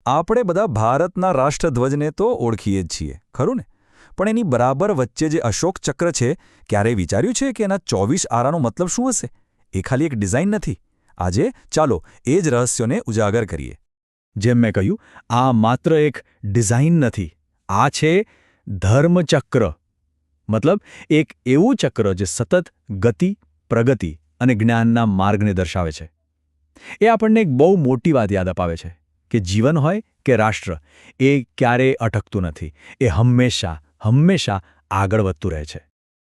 આપણે બધા ભારતના રાષ્ટ્રધ્વજને તો ઓળખીએ જ છીએ, ખરું ને? પણ એની બરાબર વચ્ચે જે અશોક ચક્ર છે, ક્યારેય વિચાર્યું છે કે એના 24 આરાનો મતલબ શું હશે? એ ખાલી એક ડિઝાઇન નથી. આજે ચાલો એ જ રહસ્યોને ઉજાગર કરીએ. જેમ મેં કહ્યું, આ માત્ર એક ડિઝાઇન નથી. આ છે ધર્મચક્ર. મતલબ એક એવું ચક્ર જે સતત ગતિ, પ્રગતિ અને જ્ઞાનના માર્ગને દર્શાવે છે. એ આપણને એક બહુ મોટી વાત યાદ અપાવે છે કે જીવન હોય કે રાષ્ટ્ર, એ ક્યારેય અટકતું નથી. એ હંમેશા આગળ વધતું રહે છે.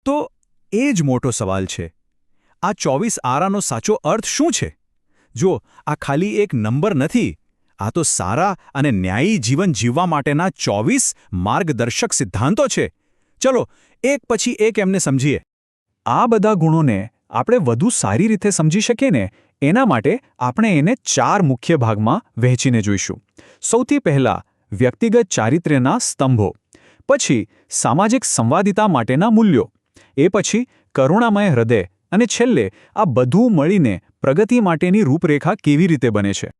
તો એ જ મોટો સવાલ છે, આ 24 આરાનો સાચો અર્થ શું છે? જો આ ખાલી એક નંબર નથી, આ તો સારા અને ન્યાયી જીવન જીવવા માટેના 24 માર્ગદર્શક સિદ્ધાંતો છે. ચલો એક પછી એક એમને સમજીએ. આ બધા ગુણોને આપણે વધુ સારી રીતે સમજી શકીએ ને, એના માટે આપણે એને 4 મુખ્ય ભાગમાં વહેંચીને જોઈશું. સૌથી પહેલાં વ્યક્તિગત ચારિત્ર્યના સ્તંભો, પછી સામાજિક સંવાદિતા માટેના મૂલ્યો, એ પછી કરુણામય હૃદય, અને છેલ્લે આ બધું મળીને પ્રગતિ માટેની રૂપરેખા કેવી રીતે બને છે.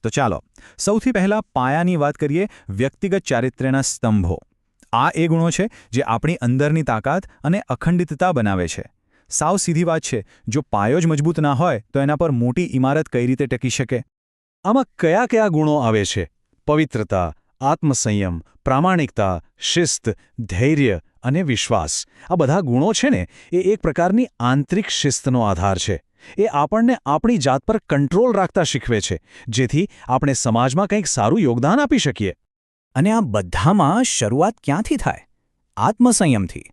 તો ચાલો સૌથી પહેલાં પાયાની વાત કરીએ, વ્યક્તિગત ચારિત્ર્યના સ્તંભો. આ એ ગુણો છે જે આપણી અંદરની તાકાત અને અખંડિતતા બનાવે છે. સાવ સીધી વાત છે, જો પાયો જ મજબૂત ના હોય તો એના પર મોટી ઇમારત કઈ રીતે ટકી શકે? આમાં કયા કયા ગુણો આવે છે? પવિત્રતા, આત્મસંયમ, પ્રામાણિકતા, શિસ્ત, ધૈર્ય અને વિશ્વાસ. આ બધા ગુણો છે ને, એ એક પ્રકારની આંતરિક શિસ્તનો આધાર છે. એ આપણને આપણી જાત પર કંટ્રોલ રાખતા શીખવે છે, જેથી આપણે સમાજમાં કંઈક સારું યોગદાન આપી શકીએ. અને આ બધામાં શરૂઆત ક્યાંથી થાય? આત્મસંયમથી.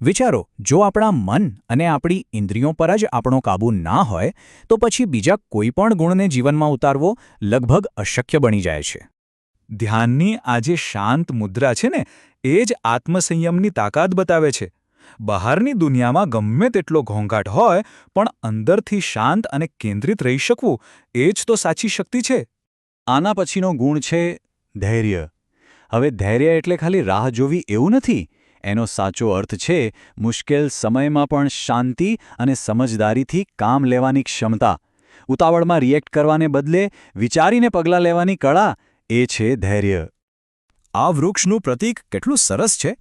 વિચારો, જો આપણા મન અને આપણી ઇન્દ્રિયો પર જ આપણો કાબૂ ના હોય તો પછી બીજા કોઈ પણ ગુણને જીવનમાં ઉતારવો લગભગ અશક્ય બની જાય છે. ધ્યાનની આ જે શાંત મુદ્રા છે ને, એ જ આત્મસંયમની તાકાત બતાવે છે. બહારની દુનિયામાં ગમે તેટલો ઘોંઘાટ હોય, પણ અંદરથી શાંત અને કેન્દ્રિત રહી શકવું, એ જ તો સાચી શક્તિ છે. આના પછીનો ગુણ છે ધૈર્ય. હવે ધૈર્ય એટલે ખાલી રાહ જોવી એવું નથી. એનો સાચો અર્થ છે મુશ્કેલ સમયમાં પણ શાંતિ અને સમજદારીથી કામ લેવાની ક્ષમતા. ઉતાવળમાં રિએક્ટ કરવાને બદલે વિચારીને પગલાં લેવાની કળા, એ છે ધૈર્ય. આ વૃક્ષનું પ્રતીક કેટલું સરસ છે.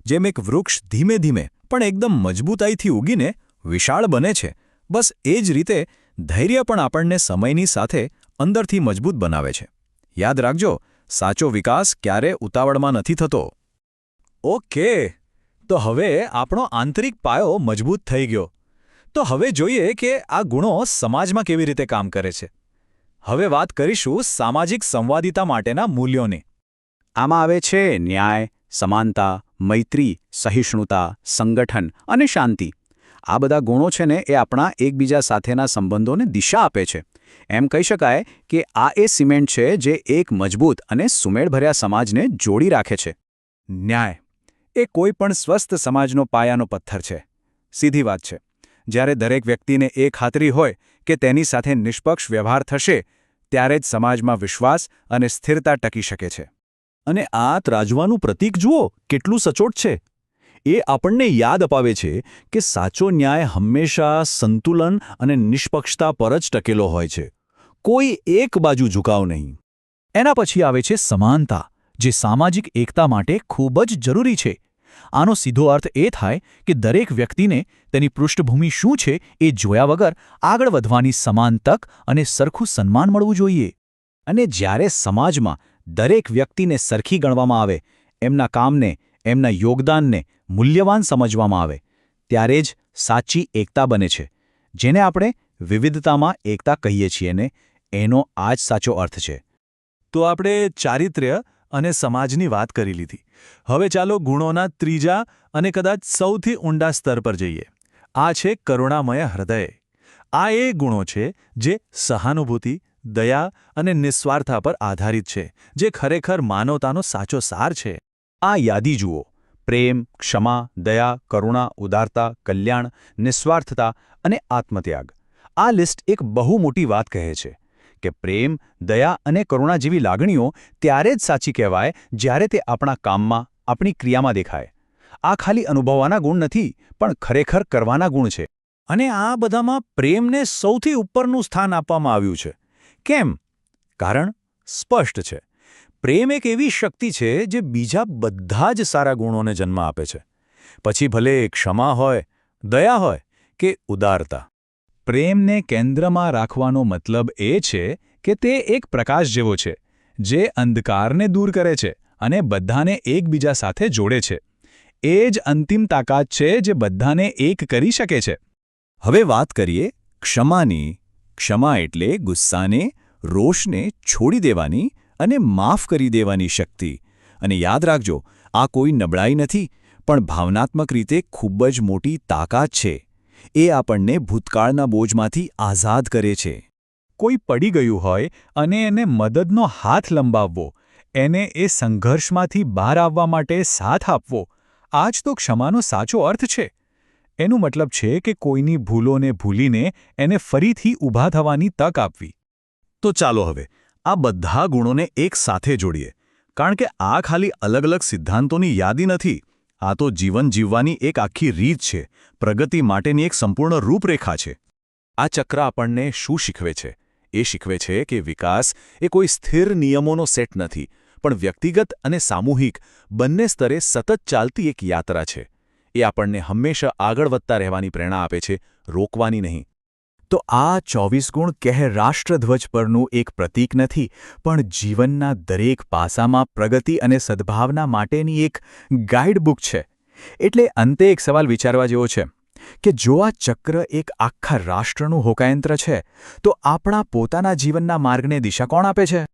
જેમ એક વૃક્ષ ધીમે ધીમે પણ એકદમ મજબૂતાઈથી ઉગીને વિશાળ બને છે, બસ એ જ રીતે ધૈર્ય પણ આપણને સમયની સાથે અંદરથી મજબૂત બનાવે છે. યાદ રાખજો, સાચો વિકાસ ક્યારે ઉતાવળમાં નથી થતો. ઓકે, તો હવે આપણો આંતરિક પાયો મજબૂત થઈ ગયો. તો હવે જોઈએ કે આ ગુણો સમાજમાં કેવી રીતે કામ કરે છે. હવે વાત કરીશું સામાજિક સંવાદિતા માટેના મૂલ્યોની. આમાં આવે છે ન્યાય, સમાનતા, મૈત્રી, સહિષ્ણુતા, સંગઠન અને શાંતિ. આ બધા ગુણો છે ને, એ આપણા એકબીજા સાથેના સંબંધોને દિશા આપે છે. એમ કહી શકાય કે આ એ સિમેન્ટ છે જે એક મજબૂત અને સુમેળભર્યા સમાજને જોડી રાખે છે. ન્યાય એ કોઈ પણ સ્વસ્થ સમાજનો પાયાનો પથ્થર છે. સીધી વાત છે. જ્યારે દરેક વ્યક્તિને એ ખાતરી હોય કે તેની સાથે નિષ્પક્ષ વ્યવહાર થશે, ત્યારે જ સમાજમાં વિશ્વાસ અને સ્થિરતા ટકી શકે છે. અને આ ત્રાજવાનું પ્રતીક જુઓ, કેટલું સચોટ છે. એ આપણને યાદ અપાવે છે કે સાચો ન્યાય હંમેશા સંતુલન અને નિષ્પક્ષતા પર જ ટકેલો હોય છે. કોઈ એક બાજુ ઝુકાવ નહીં. એના પછી આવે છે સમાનતા, જે સામાજિક એકતા માટે ખૂબ જ જરૂરી છે. આનો સીધો અર્થ એ થાય કે દરેક વ્યક્તિને તેની પૃષ્ઠભૂમિ શું છે એ જોયા વગર આગળ વધવાની સમાન તક અને સરખું સન્માન મળવું જોઈએ. અને જ્યારે સમાજમાં દરેક વ્યક્તિને સરખી ગણવામાં આવે, એમના કામને, એમના યોગદાનને મૂલ્યવાન સમજવામાં આવે, ત્યારે જ સાચી એકતા બને છે. જેને આપણે વિવિધતામાં એકતા કહીએ છીએ ને, એનો આ જ સાચો અર્થ છે. તો આપણે ચારિત્ર્ય અને સમાજની વાત કરી લીધી. હવે ચાલો ગુણોના ત્રીજા અને કદાચ સૌથી ઊંડા સ્તર પર જઈએ. આ છે કરુણામય હૃદય. આ એ ગુણો છે જે સહાનુભૂતિ, દયા અને નિસ્વાર્થતા પર આધારિત છે, જે ખરેખર માનવતાનો સાચો સાર છે. આ યાદી જુઓ: પ્રેમ, ક્ષમા, દયા, કરુણા, ઉદારતા, કલ્યાણ, નિસ્વાર્થતા અને આત્મત્યાગ. આ લિસ્ટ એક બહુ મોટી વાત કહે છે કે પ્રેમ, દયા અને કરુણા જેવી લાગણીઓ ત્યારે જ સાચી કહેવાય જ્યારે તે આપણા કામમાં, આપણી ક્રિયામાં દેખાય. આ ખાલી અનુભવવાના ગુણ નથી, પણ ખરેખર કરવાના ગુણ છે. અને આ બધામાં પ્રેમને સૌથી ઉપરનું સ્થાન આપવામાં આવ્યું છે. કેમ? કારણ સ્પષ્ટ છે. પ્રેમ એક એવી શક્તિ છે જે બીજા બધા જ સારા ગુણોને જન્મ આપે છે. પછી ભલે ક્ષમા હોય, દયા હોય કે ઉદારતા. પ્રેમને કેન્દ્રમાં રાખવાનો મતલબ એ છે કે તે એક પ્રકાશ જેવો છે જે અંધકારને દૂર કરે છે અને બધાને એકબીજા સાથે જોડે છે. એ જ અંતિમ તાકાત છે જે બધાને એક કરી શકે છે. હવે વાત કરીએ ક્ષમાની. ક્ષમા એટલે ગુસ્સાને, રોષને છોડી દેવાની અને માફ કરી દેવાની શક્તિ. અને યાદ રાખજો, આ કોઈ નબળાઈ નથી, પણ ભાવનાત્મક રીતે ખૂબ જ મોટી તાકાત છે. એ આપણને ભૂતકાળના બોજમાંથી આઝાદ કરે છે. કોઈ પડી ગયું હોય અને એને મદદનો હાથ લંબાવવો, એને એ સંઘર્ષમાંથી બહાર આવવા માટે સાથ આપવો, આ જ તો ક્ષમાનો સાચો અર્થ છે. એનું મતલબ છે કે કોઈની ભૂલોને ભૂલીને એને ફરીથી ઊભા થવાની તક આપવી. તો ચાલો હવે આ બધા ગુણોને એક સાથે જોડીએ, કારણ કે આ ખાલી અલગ અલગ સિદ્ધાંતોની યાદી નથી. આ તો જીવન જીવવાની એક આખી રીત છે, પ્રગતિ માટેની એક સંપૂર્ણ રૂપરેખા છે. આ ચક્ર આપણને શું શીખવે છે? એ શીખવે છે કે વિકાસ એ કોઈ સ્થિર નિયમોનો સેટ નથી, પણ વ્યક્તિગત અને સામૂહિક બંને સ્તરે સતત ચાલતી એક યાત્રા છે. એ આપણને હંમેશા આગળ વધતા રહેવાની પ્રેરણા આપે છે, રોકવાની નહીં. તો આ 24 ગુણ કહે રાષ્ટ્રધ્વજ પરનું એક પ્રતીક નથી, પણ જીવનના દરેક પાસામાં પ્રગતિ અને સદ્ભાવના માટેની એક ગાઈડબુક છે. એટલે અંતે એક સવાલ વિચારવા જેવો છે કે જો આ ચક્ર એક આખા રાષ્ટ્રનું હોકાયંત્ર છે, તો આપણા પોતાના જીવનના માર્ગને દિશા કોણ આપે છે?